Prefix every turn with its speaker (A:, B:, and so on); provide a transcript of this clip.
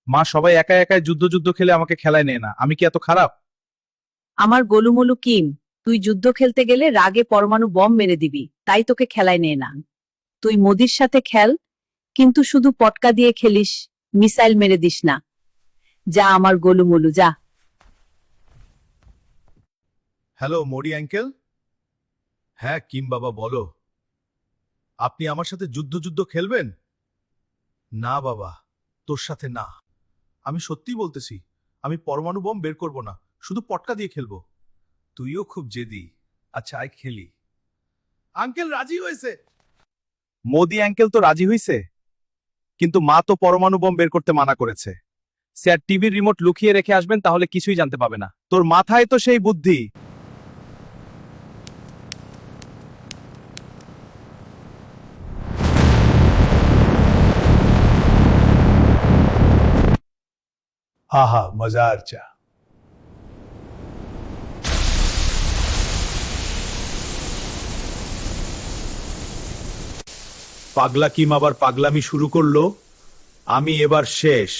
A: মা, সবাই একা একাই যুদ্ধ যুদ্ধ খেলে আমাকে খেলায় নেয় না। আমি কি এত খারাপ?
B: আমার গোলুমলু কিম, তুই যুদ্ধ খেলতে গেলে রাগে পরমাণু বম মেরে দিবি, তাই তোকে খেলায় নে না। তুই মোদির সাথে খেল, কিন্তু শুধু পটকা দিয়ে খেলিস, মিসাইল মেরে দিস না। যা আমার গোলুমলু, যা।
A: Hello Modi uncle. হ্যাঁ কিম বাবা, বলো। আপনি আমার সাথে যুদ্ধ যুদ্ধ খেলবেন? না বাবা, তোর সাথে না। আমি সত্যিই বলতেছি, আমি পরমাণু বম বের করব না, শুধু পটকা দিয়ে খেলবো। তুইও খুব জেদি। আচ্ছা আয় খেলি। আঙ্কেল রাজি হয়েছে। মোদি আঙ্কেল তো রাজি হইছে, কিন্তু মা তো পরমাণু বম বের করতে মানা করেছে। স্যার টিভির রিমোট লুকিয়ে রেখে আসবেন, তাহলে কিছুই জানতে পাবে না। তোর মাথায় তো সেই বুদ্ধি।
C: আহা মজার চা।
A: পাগলা কিম আবার পাগলামি শুরু করলো। আমি এবার শেষ।